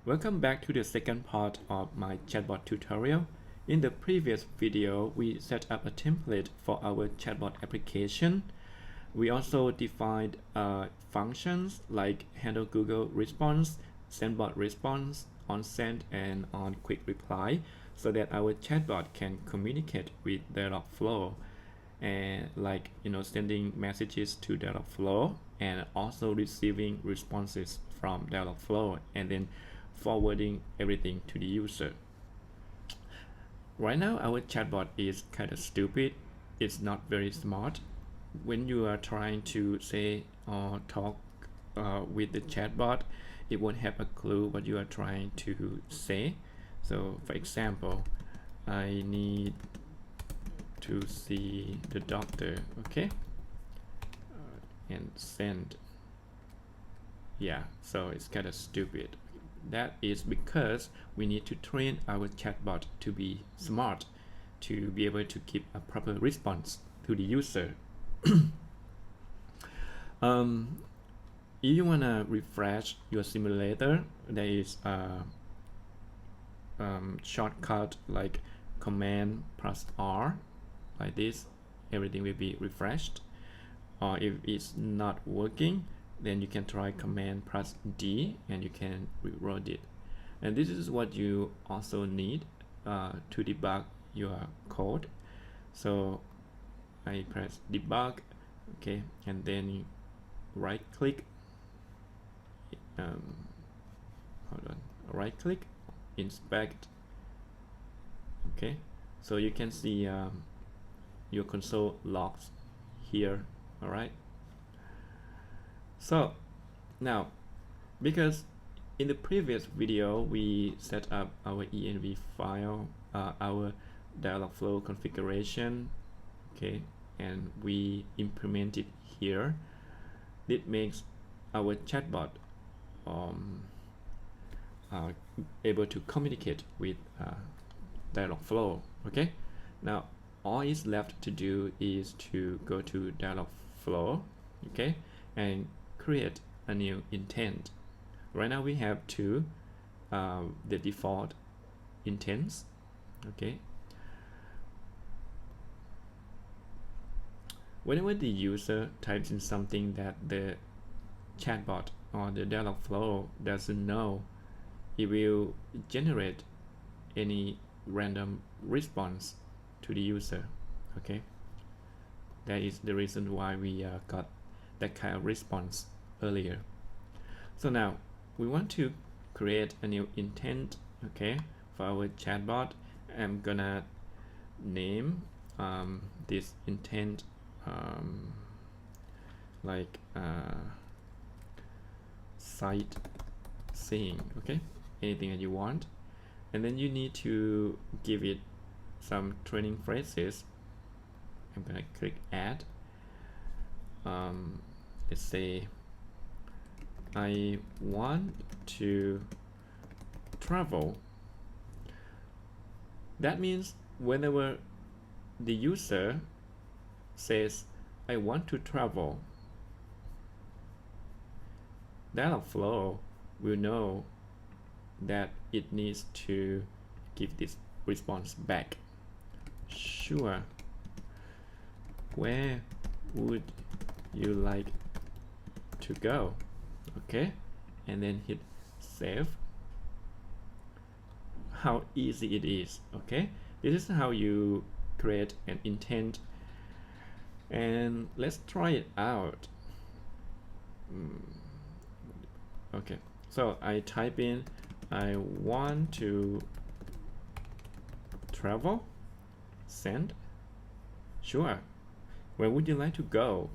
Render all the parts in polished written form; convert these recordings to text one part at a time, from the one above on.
Welcome back to the second part of my chatbot tutorial. In the previous video, we set up a template for our chatbot application. We also defined functions like handle Google response, sendbot response, on send, and on quick reply so that our chatbot can communicate with DialogFlow and sending messages to DialogFlow and also receiving responses from DialogFlow and then forwarding everything to the user. Right now our chatbot is kind of stupid. It's not very smart. When you are trying to say or talk with the chatbot, it won't have a clue what you are trying to say. So for example, I need to see the doctor, okay, and send. Yeah, so it's kind of stupid. That is because we need to train our chatbot to be smart, to be able to give a proper response to the user. If you wanna refresh your simulator, there is a shortcut like command plus R, like this. Everything will be refreshed. Or if it's not working, then you can try command plus D and you can reload it. And this is what you also need to debug your code. So I press debug, okay, and then right click, right click, inspect, okay, so you can see your console logs here. All right, so now, because in the previous video we set up our env file, our DialogFlow configuration, okay, and we implement it here. It makes our chatbot able to communicate with DialogFlow. Okay, now all is left to do is to go to DialogFlow, okay, and create a new intent. Right now we have two, the default intents, okay. Whenever the user types in something that the chatbot or the DialogFlow doesn't know, it will generate any random response to the user, okay. That is the reason why we got that kind of response earlier. So now we want to create a new intent, okay, for our chatbot. I'm gonna name this intent sightseeing, okay, anything that you want, and then you need to give it some training phrases. I'm gonna click add. Let's say I want to travel. That means whenever the user says I want to travel, DialogFlow will know that it needs to give this response back. Sure. Where would you like to go? Okay, and then hit save. How easy it is, okay? This is how you create an intent, and let's try it out. Okay, so I type in I want to travel, send. Sure. Where would you like to go?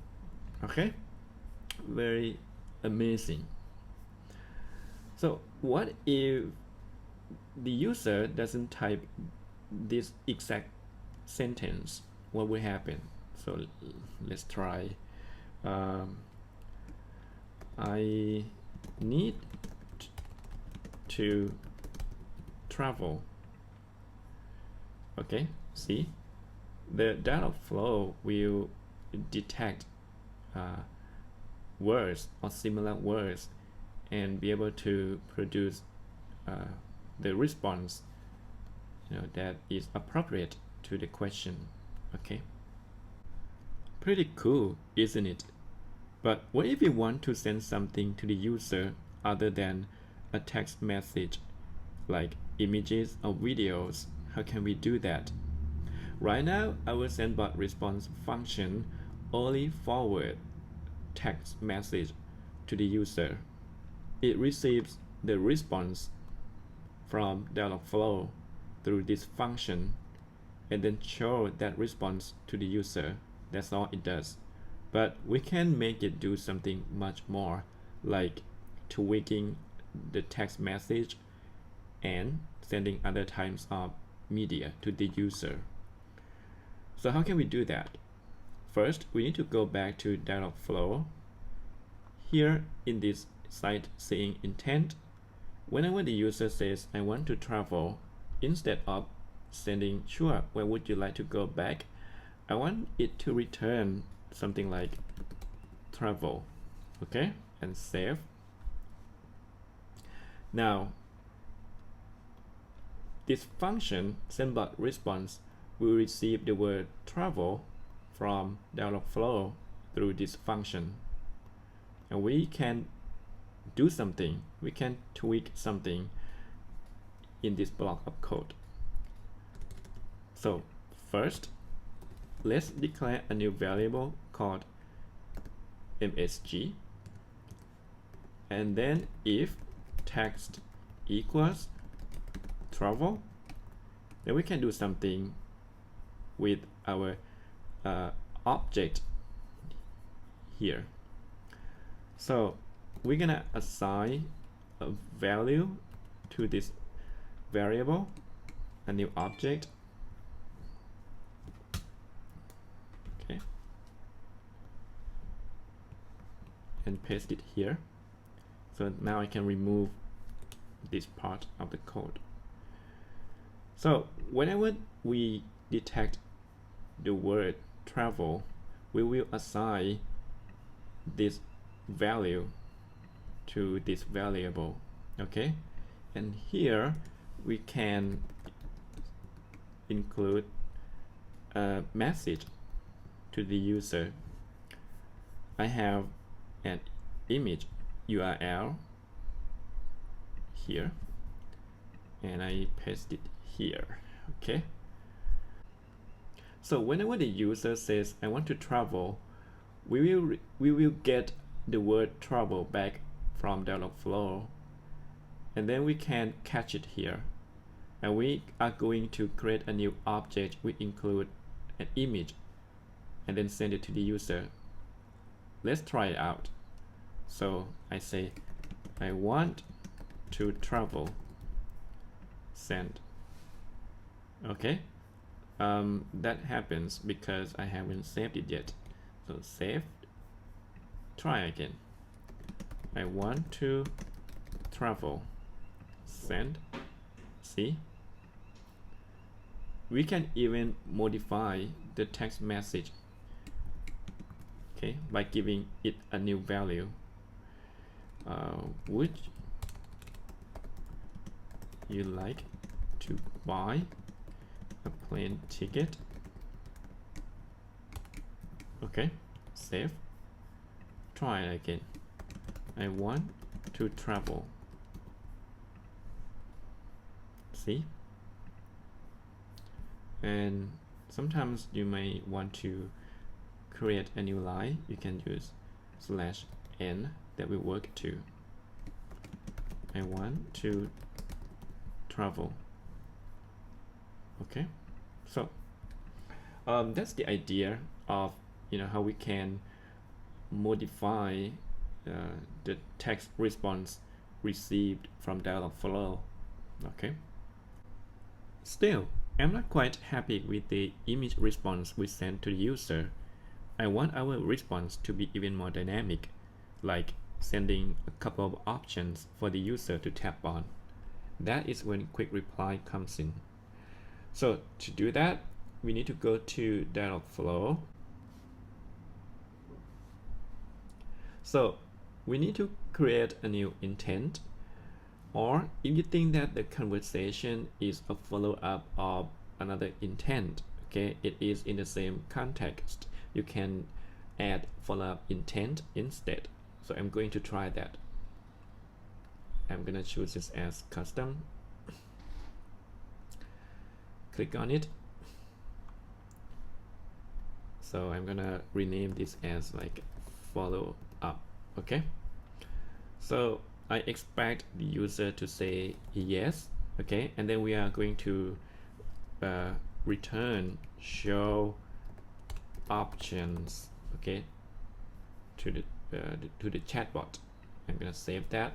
Okay, very amazing. So what if the user doesn't type this exact sentence? What will happen? So let's try. I need to travel. Okay, see, the DialogFlow will detect words or similar words and be able to produce the response that is appropriate to the question. Okay, pretty cool, isn't it? But what if we want to send something to the user other than a text message, like images or videos? How can we do that? Right now, our sendBot response function only forwards text message to the user. It receives the response from DialogFlow through this function and then show that response to the user. That's all it does. But we can make it do something much more, like tweaking the text message and sending other types of media to the user. So how can we do that? First, we need to go back to DialogFlow. Here in this site saying intent, whenever the user says, I want to travel, instead of sending, sure, where would you like to go back? I want it to return something like travel. Okay, and save. Now, this function, sendBot response, will receive the word travel from DialogFlow through this function. And we can do something, we can tweak something in this block of code. So first, let's declare a new variable called msg, and then if text equals travel, then we can do something with our object here. So we're gonna assign a value to this variable, a new object. Okay, and paste it here. So now I can remove this part of the code. So whenever we detect the word travel, we will assign this value to this variable. Okay, and here we can include a message to the user. I have an image URL here and I paste it here. Okay, so whenever the user says I want to travel, we will get the word travel back from DialogFlow, and then we can catch it here, and we are going to create a new object. We include an image and then send it to the user. Let's try it out. So I say I want to travel, send. Okay, that happens because I haven't saved it yet. So save, try again. I want to travel, send. See, we can even modify the text message, okay, by giving it a new value. Would you like to buy a plane ticket? Okay, save, try it again. I want to travel. See? And sometimes you may want to create a new line. You can use /n, that will work too. I want to travel. Okay, so that's the idea of how we can modify the text response received from DialogFlow. Okay, still I'm not quite happy with the image response we sent to the user. I want our response to be even more dynamic, like sending a couple of options for the user to tap on. That is when quick reply comes in. So to do that, we need to go to DialogFlow. So we need to create a new intent. Or if you think that the conversation is a follow-up of another intent, okay, it is in the same context, you can add follow-up intent instead. So I'm going to try that. I'm gonna choose this as custom. Click on it. So I'm gonna rename this as like follow up. Okay, so I expect the user to say yes. Okay, and then we are going to return show options, okay, to the chatbot. I'm gonna save that.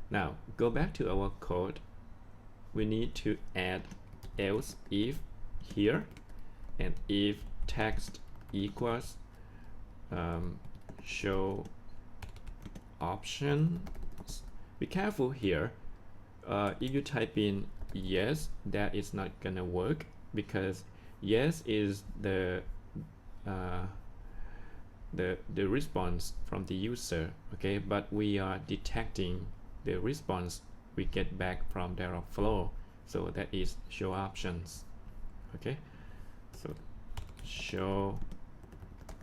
Now go back to our code. We need to add else if here, and if text equals show options. Be careful here. If you type in yes, that is not gonna work, because yes is the response from the user, okay, but we are detecting the response we get back from DialogFlow, so that is show options. Okay, so show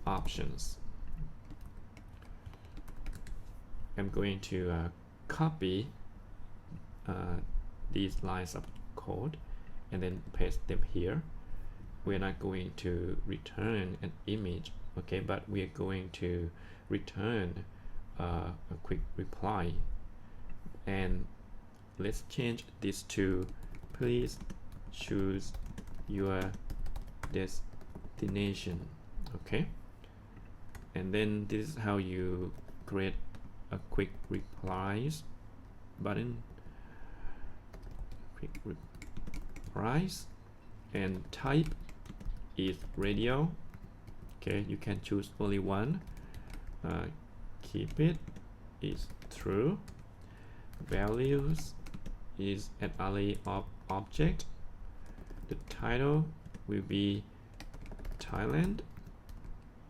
options. I'm going to copy these lines of code and then paste them here. We're not going to return an image, okay, but we are going to return a quick reply. And let's change this to please choose your destination. Okay, and then this is how you create a quick replies button. Quick replies, and type is radio. Okay, you can choose only one. Keep it is true. Values is an array of object. The title will be Thailand,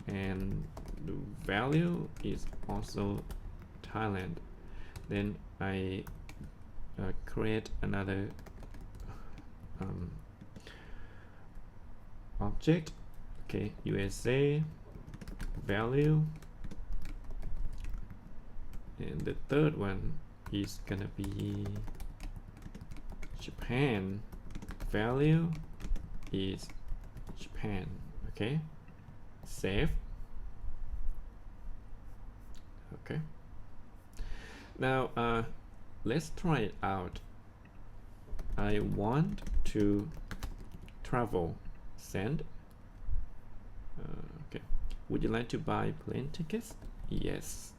and the value is also Thailand. Then I create another object, okay, USA value, and the third one is gonna be Japan, value is Japan. Okay, save. Okay, now let's try it out. I want to travel. Send. Okay, would you like to buy plane tickets? Yes.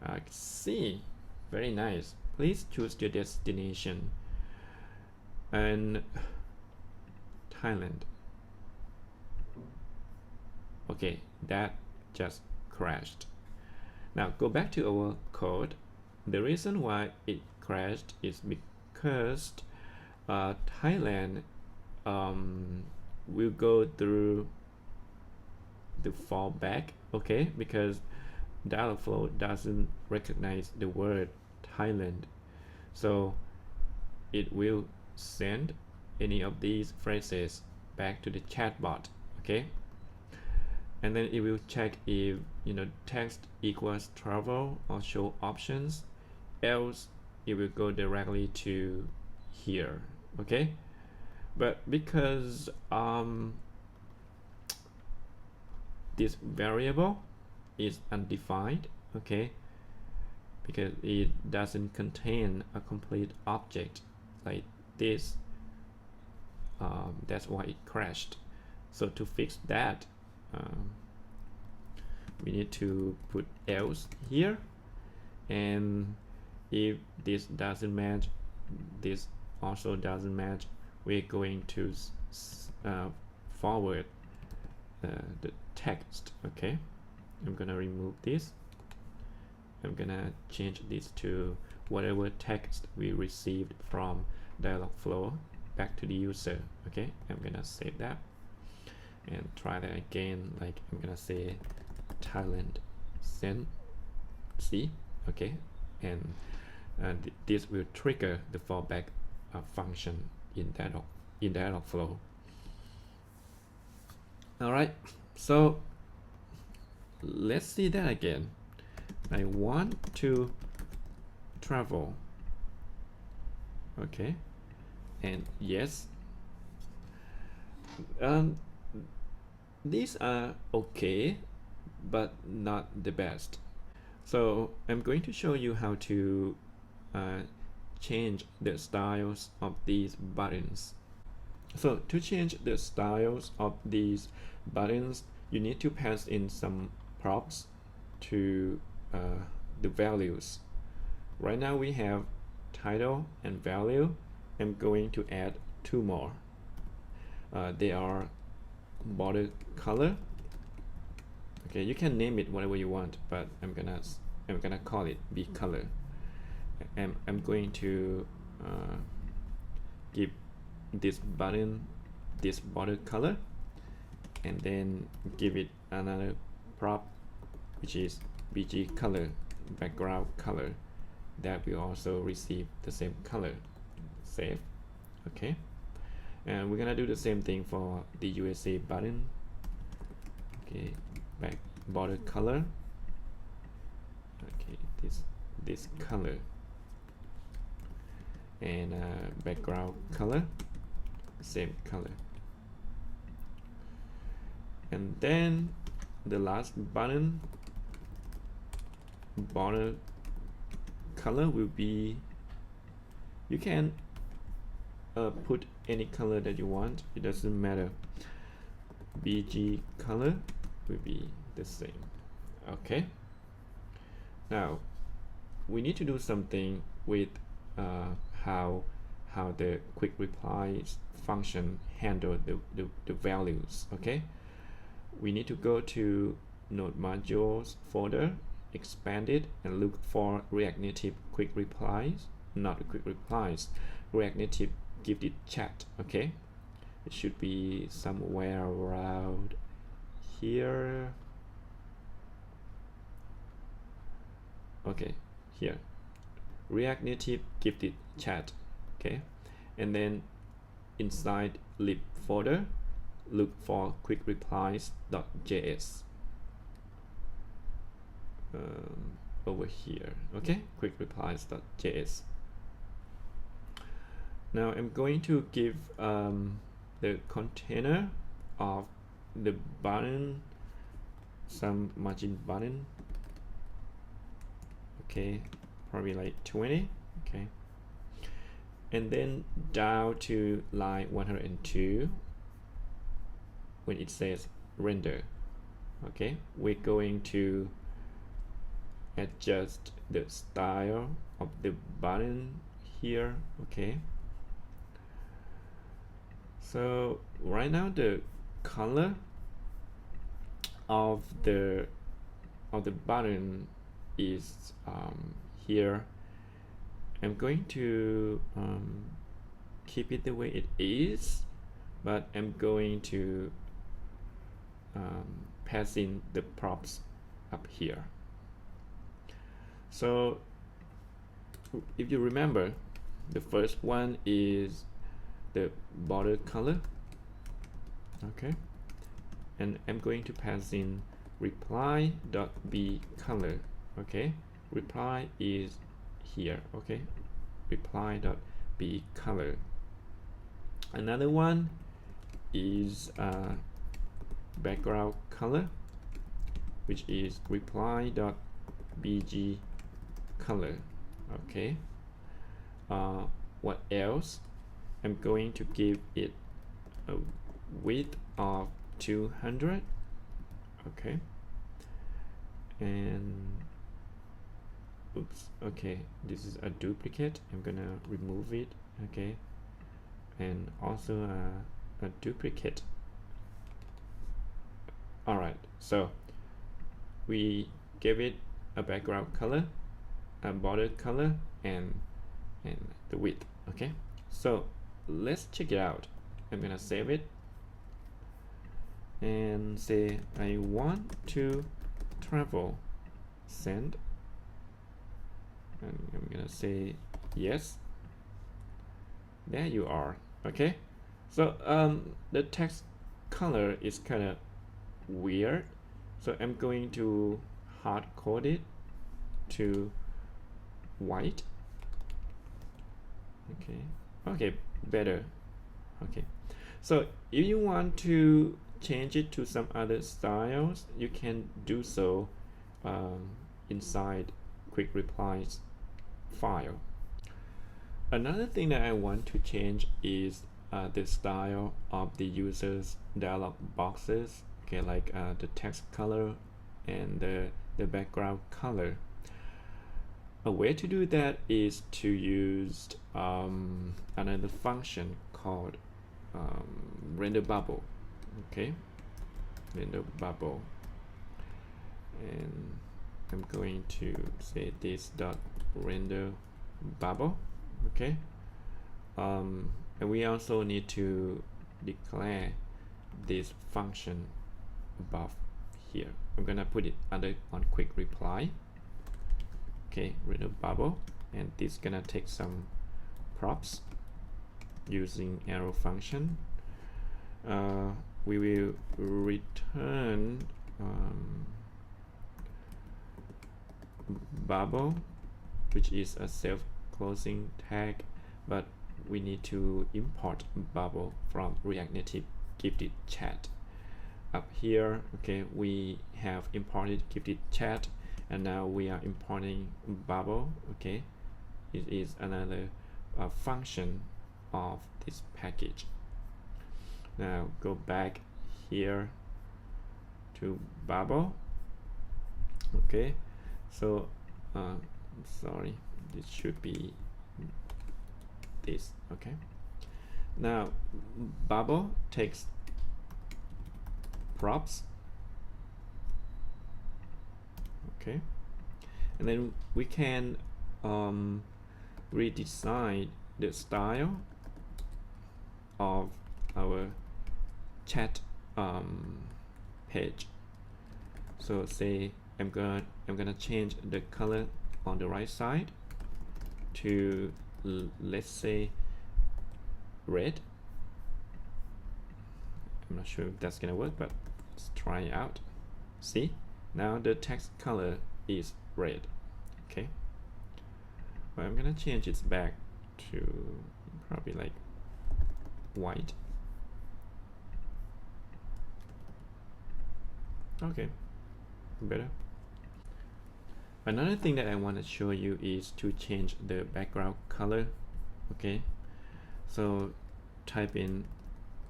I see. Very nice. Please choose your destination. And Thailand. Okay, that just crashed. Now go back to our code. The reason why it crashed is because Thailand will go through the fallback, okay, because DialogFlow doesn't recognize the word Thailand, so it will send any of these phrases back to the chatbot, okay, and then it will check if text equals travel or show options, else it will go directly to here, okay. But because this variable is undefined, okay, because it doesn't contain a complete object like this, that's why it crashed. So to fix that, we need to put else here, and if this doesn't match, this also doesn't match, we're going to forward the text. Okay, I'm gonna remove this. I'm gonna change this to whatever text we received from DialogFlow back to the user. Okay, I'm gonna save that and try that again. Like I'm gonna say Thailand, send. See, okay, and this will trigger the fallback function in DialogFlow. All right, so let's see that again. I want to travel, okay, and yes, these are okay, but not the best. So I'm going to show you how to change the styles of these buttons. So to change the styles of these buttons, you need to pass in some props to the values. Right now we have title and value. I'm going to add two more. They are border color. Okay, you can name it whatever you want, but I'm gonna call it B color. I'm going to give this button this border color, and then give it another prop, which is BG color, background color. That will also receive the same color. Save. Okay, and we're gonna do the same thing for the USA button. Okay, back border color. Okay, this color, and background color, same color. And then the last button border color will be, you can put any color that you want, it doesn't matter. BG color will be the same. Okay, now we need to do something with how the quick replies function handle the values. Okay, we need to go to node modules folder, expand it, and look for React Native quick replies, not quick replies, React Native gifted chat. Okay, it should be somewhere around here. Okay, here, React Native gifted chat. Okay, and then inside lib folder, look for quick replies.js. Over here. Okay, quick replies.js. Now I'm going to give the container of the button some margin button. Okay, probably like 20. Okay, and then down to line 102 when it says render. Okay, we're going to adjust the style of the button here. Okay, so right now the color of the button is here. I'm going to keep it the way it is, but I'm going to pass in the props up here. So if you remember, the first one is the border color. Okay, and I'm going to pass in reply.bcolor. Okay, reply is here. Okay, reply.bcolor. Another one is background color, which is reply.bg color. Okay, what else? I'm going to give it a width of 200. Okay, and oops, okay, this is a duplicate. I'm gonna remove it. Okay, and also a duplicate. Alright, so we gave it a background color, a border color, and the width. Okay, so let's check it out. I'm gonna save it and say I want to travel, send. and I'm gonna say yes. There you are. Okay, so the text color is kind of weird, so I'm going to hard code it to white. Okay, better. Okay, so if you want to change it to some other styles, you can do so inside quick replies file. Another thing that I want to change is the style of the user's dialog boxes. Okay, like the text color and the background color. A way to do that is to use another function called render bubble. Okay, render bubble, and I'm going to say this dot render bubble. Okay, and we also need to declare this function above here. I'm gonna put it on quick reply. Okay, render bubble, and this gonna take some props using arrow function. We will return bubble, which is a self-closing tag, but we need to import bubble from React Native gifted chat. Up here, okay, we have imported gifted chat, and now we are importing bubble. Okay, it is another function of this package. Now go back here to bubble. Okay, so sorry, this should be this. Okay, now bubble takes props. Okay, and then we can redesign the style of our chat page. So say I'm gonna change the color on the right side to let's say red. I'm not sure if that's gonna work, but let's try it out. See, now the text color is red. Okay, but I'm gonna change it back to probably like white. Okay, better. Another thing that I want to show you is to change the background color. Okay, so type in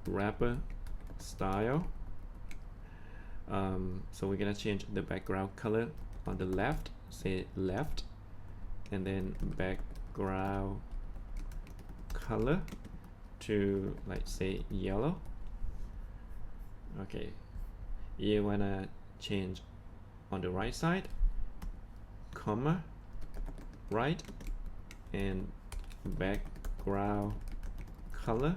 wrapper style. So we're gonna change the background color on the left, say left, and then background color to like say yellow. Okay, you wanna change on the right side, comma, right, and background color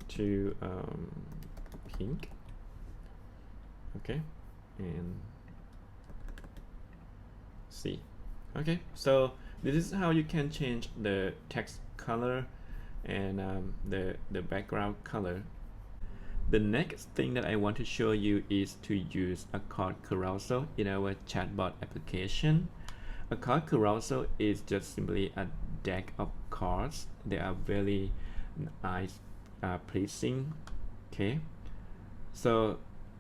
to pink. Okay, and see. Okay, so this is how you can change the text color and the background color. The next thing that I want to show you is to use a card carousel in our chatbot application. A card carousel is just simply a deck of cards. They are very nice, pleasing. Okay, so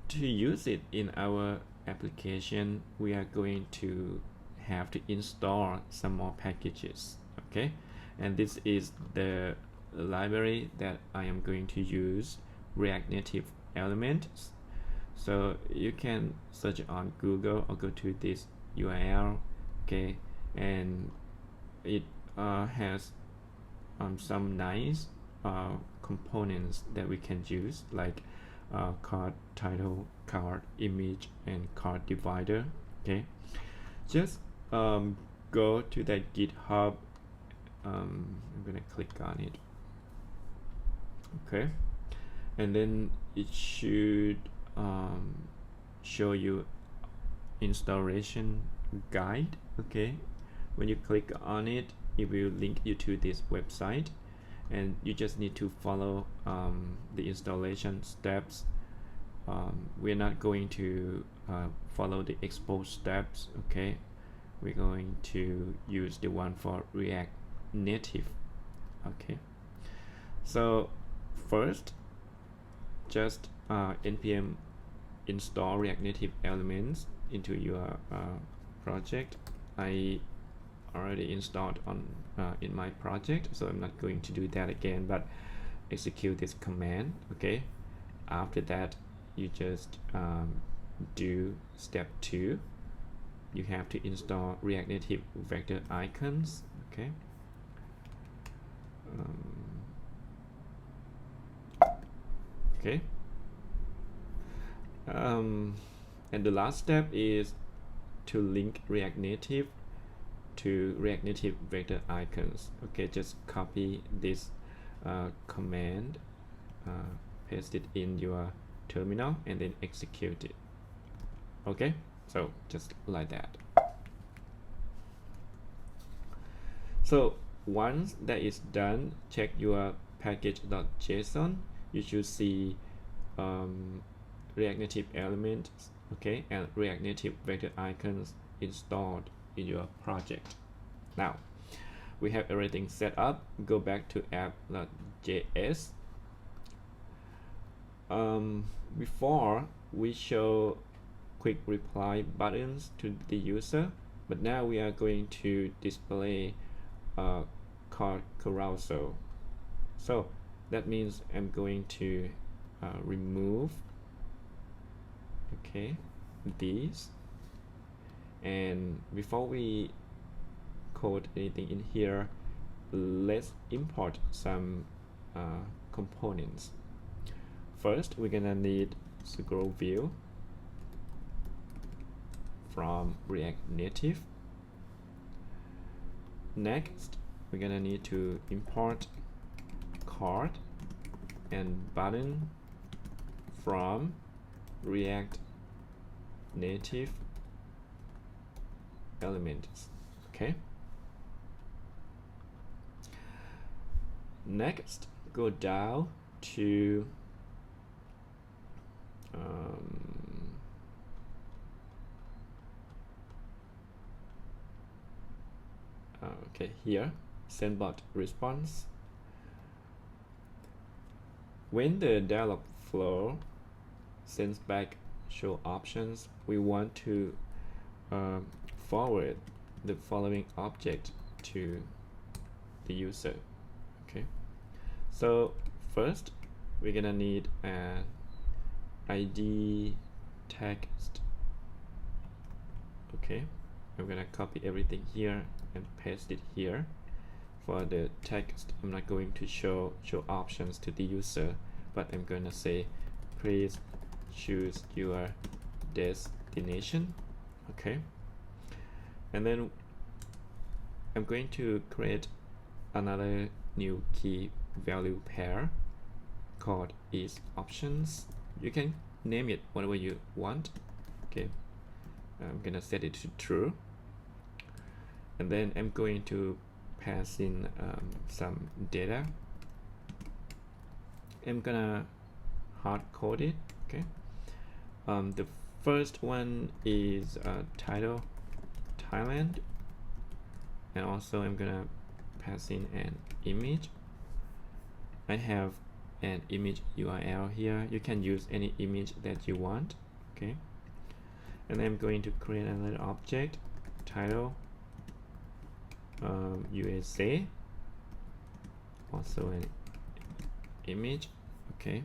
to use it in our application, we are going to have to install some more packages. Okay, and this is the library that I am going to use, React Native Elements. So you can search on Google or go to this URL. Okay, and it has some nice components that we can use, like card title, card image, and card divider. Okay, just go to that GitHub. I'm gonna click on it. Okay, and then it should show you installation guide. Okay, when you click on it, it will link you to this website, and you just need to follow the installation steps. We're not going to follow the export steps. Okay, we're going to use the one for React Native. Okay, so first, just npm install React Native elements into your project. I already installed on in my project, so I'm not going to do that again, but execute this command. Okay, after that you just do step 2. You have to install React Native vector icons. Okay, okay. And the last step is to link React Native to React Native vector icons. Okay, just copy this command, paste it in your terminal, and then execute it. Okay, so just like that. So once that is done, check your package.json. You should see React Native elements, okay, and React Native vector icons installed in your project. Now we have everything set up. Go back to app.js. Before we show quick reply buttons to the user, but now we are going to display card carousel. So that means I'm going to remove, okay, these, and before we code anything in here, let's import some components. First, we're gonna need scroll view from React Native. Next, we're gonna need to import card and button from React Native elements. Okay. Next, go down to okay, here, sendBot response. When the DialogFlow sends back show options, we want to forward the following object to the user. Okay, so first we're gonna need an ID text. Okay, I'm gonna copy everything here and paste it here. For the text, I'm not going to show options to the user, but I'm gonna say please choose your destination. Okay, and then I'm going to create another new key value pair called is options. You can name it whatever you want. Okay, I'm gonna set it to true, and then I'm going to pass in some data. I'm gonna hard code it. Okay, the first one is title Thailand, and also I'm gonna pass in an image. I have an image URL here. You can use any image that you want. Okay, and I'm going to create another object, title USA, also an image. Okay,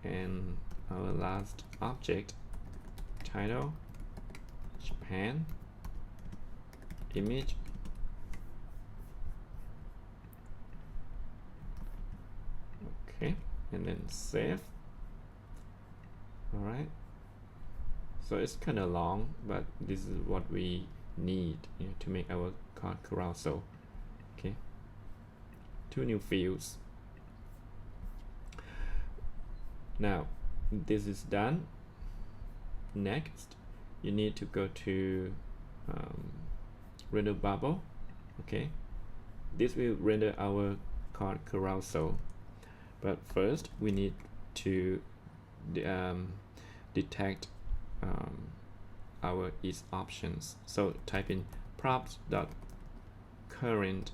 and our last object, title Japan, image. Okay, and then save. All right, so it's kind of long, but this is what we need, you know, to make our card carousel. Okay, 2 new fields. Now this is done, next you need to go to render bubble. Okay, this will render our card carousel, but first we need to detect our is options. So type in props.current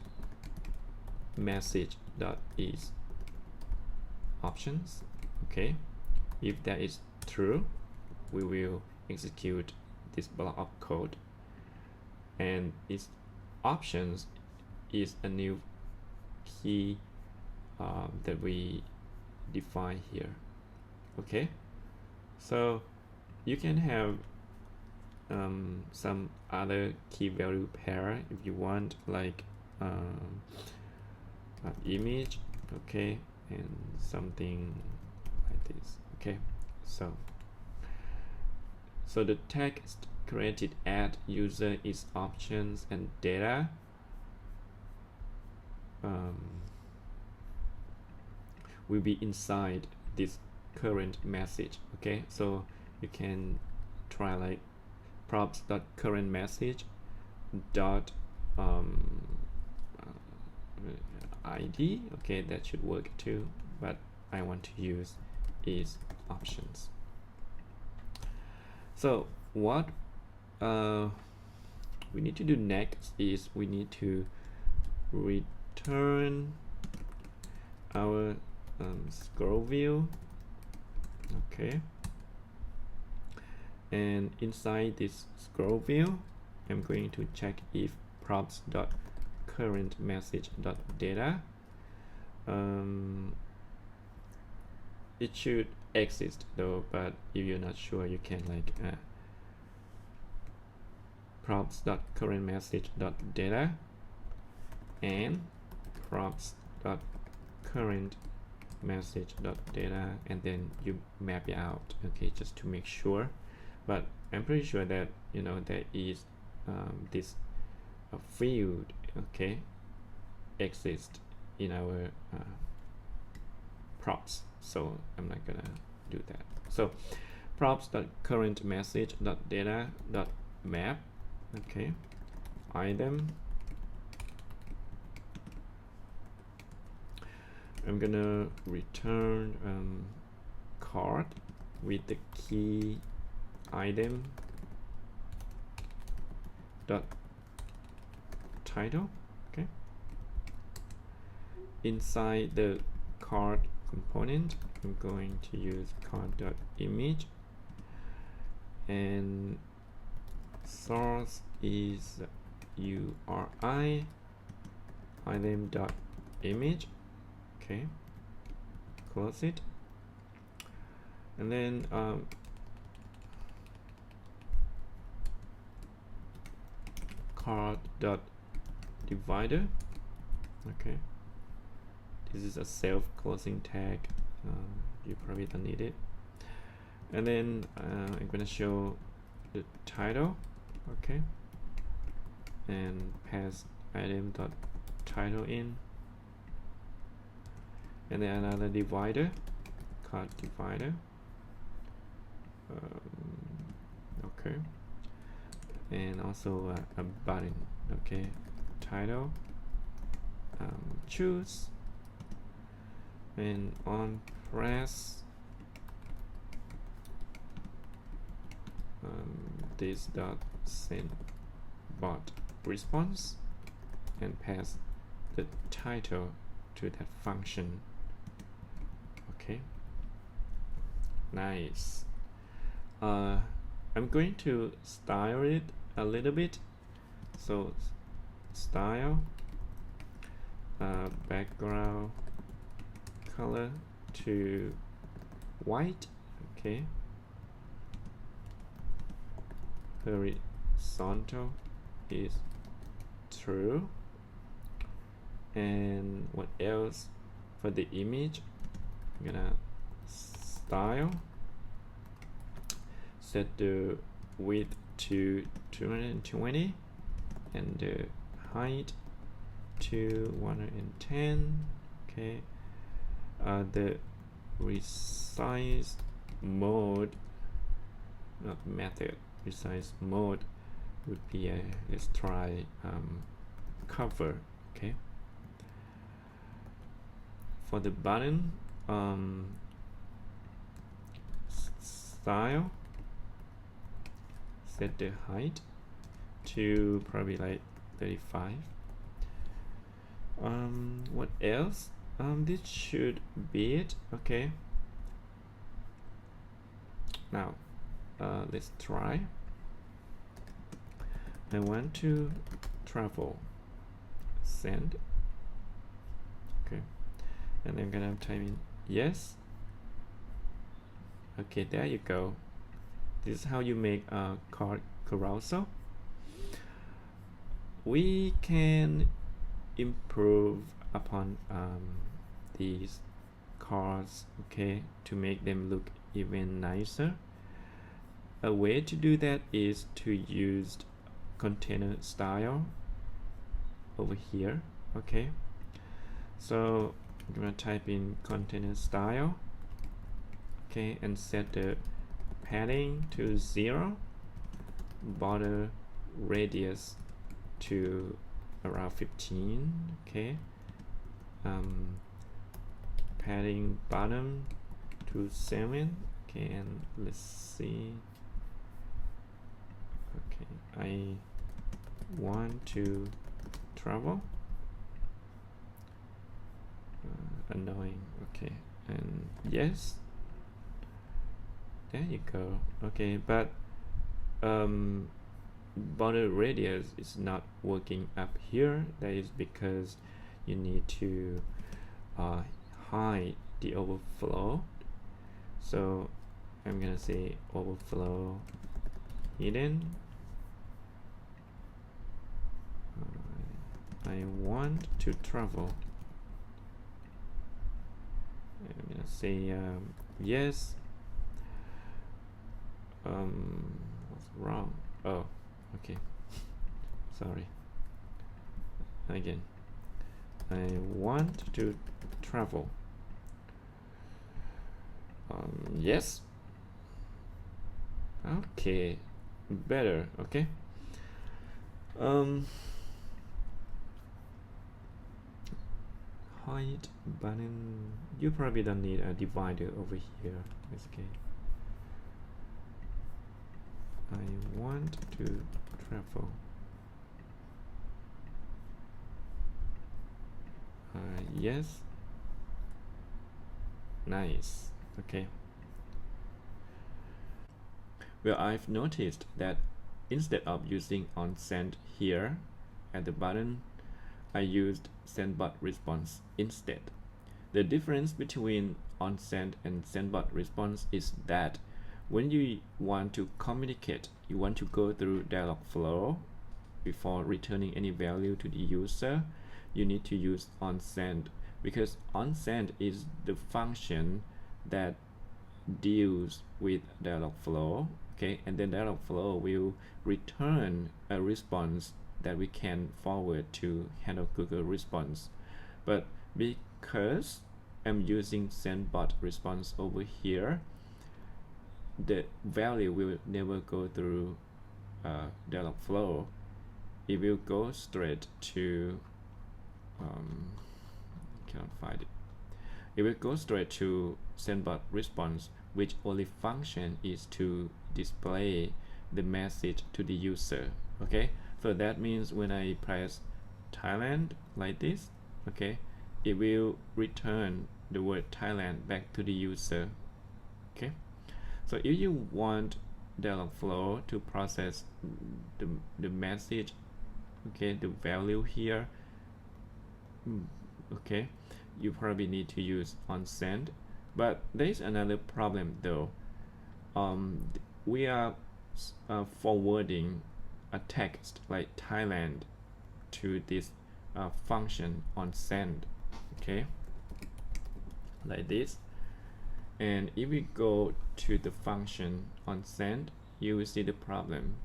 message.is options. Okay, if that is true, we will execute this block of code, and its options is a new key that we define here. Okay, so you can have some other key value pair if you want, like image, okay, and something like this. Okay, so the text created at user is options and data will be inside this current message. Okay, so you can try like props.current message dot ID. Okay, that should work too, but I want to use is options. So what we need to do next is we need to return our scroll view. Okay, and inside this scroll view, I'm going to check if props.current message.data it should exist though, but if you're not sure, you can like props.current message.data and props.current message.data, and then you map it out. Okay, just to make sure, but I'm pretty sure that there is this field, okay, exists in our props, so I'm not gonna do that. So props.current message.data.map, okay, item. I'm gonna return card with the key item dot title. Okay, inside the card component, I'm going to use card.image, and source is URI item.image. Okay, close it, and then card.divider. Okay, this is a self-closing tag, you probably don't need it. And then I'm gonna show the title, okay, and pass item.title in, and then another divider, card divider. Okay, and also a button. Okay, title, choose, and on press this dot send bot response, and pass the title to that function. Okay, nice. I'm going to style it a little bit. So style, background color to white. Okay, horizontal is true. And what else? For the image, I'm gonna style, set the width to 220 and the height to 110. Okay, the resize mode, not method, besides mode would be a, let's try cover. Okay, for the button style, set the height to probably like 35. What else? This should be it. Okay, now let's try. I want to travel, send. Okay, and I'm gonna type in yes. Okay, there you go. This is how you make a card carousel. We can improve upon these cards, okay, to make them look even nicer. A way to do that is to use container style over here. Okay, so I'm gonna type in container style, okay, and set the padding to 0, border radius to around 15. Okay, padding bottom to 7. Okay, and let's see. Okay, I want to travel. Annoying. Okay, and yes, there you go. Okay, but border radius is not working up here. That is because you need to hide the overflow. So I'm gonna say overflow hidden. I want to travel. I'm gonna say yes. What's wrong? Oh, okay. Sorry. Again. I want to travel. Yes. Okay. Better. Okay. Hide button. You probably don't need a divider over here. Okay. I want to travel. Yes. Nice. Okay. Well, I've noticed that instead of using onSend here at the button, I used SendBot response instead. The difference between onSend and SendBot response is that when you want to communicate, you want to go through DialogFlow before returning any value to the user, you need to use onSend, because onSend is the function that deals with DialogFlow. Okay, and then DialogFlow will return a response that we can forward to handle Google response. But because I'm using SendBot response over here, the value will never go through DialogFlow. It will go straight to cannot find it. It will go straight to SendBot response, which only function is to display the message to the user. Okay, so that means when I press Thailand like this, okay, it will return the word Thailand back to the user. Okay, so if you want DialogFlow to process the message, okay, the value here, okay, you probably need to use onSend. But there is another problem though. We are forwarding a text like Thailand to this function onSend, okay, like this. And if we go to the function onSend, you will see the problem.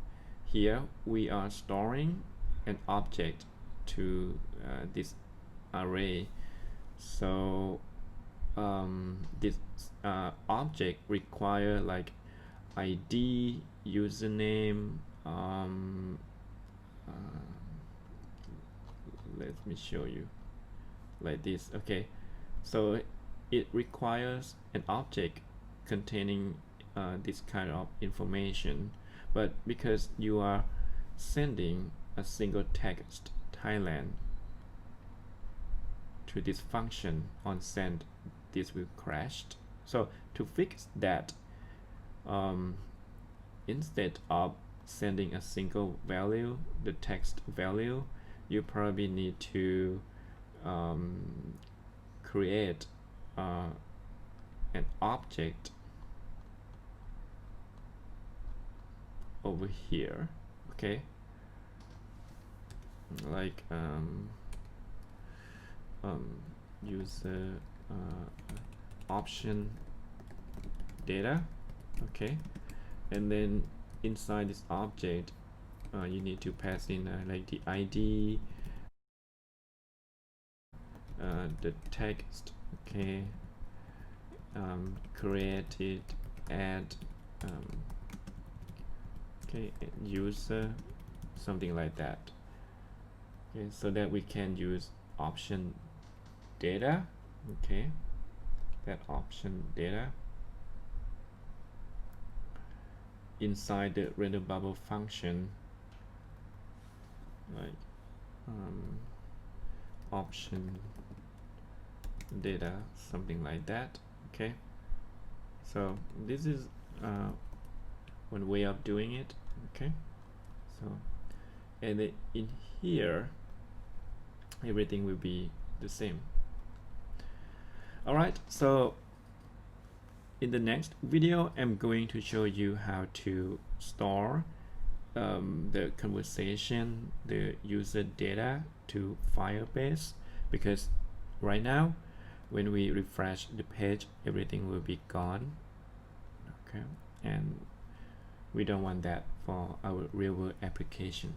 Here we are storing an object to this array. So this object require like ID, username, let me show you like this. Okay, so it requires an object containing this kind of information, but because you are sending a single text Thailand to this function on send, this will crash. So to fix that, instead of sending a single value, the text value, you probably need to create an object over here, okay, like user option data, okay, and then inside this object you need to pass in like the ID, the text, okay, created, add, okay, user, something like that. Okay, so that we can use option data, okay, that option data inside the render bubble function, like option data, something like that. Okay, so this is one way of doing it. Okay, so and in here everything will be the same. All right, so in the next video I'm going to show you how to store the conversation, the user data to Firebase, because right now when we refresh the page everything will be gone, okay, and we don't want that for our real world application.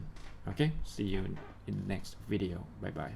Okay, see you in the next video. Bye bye.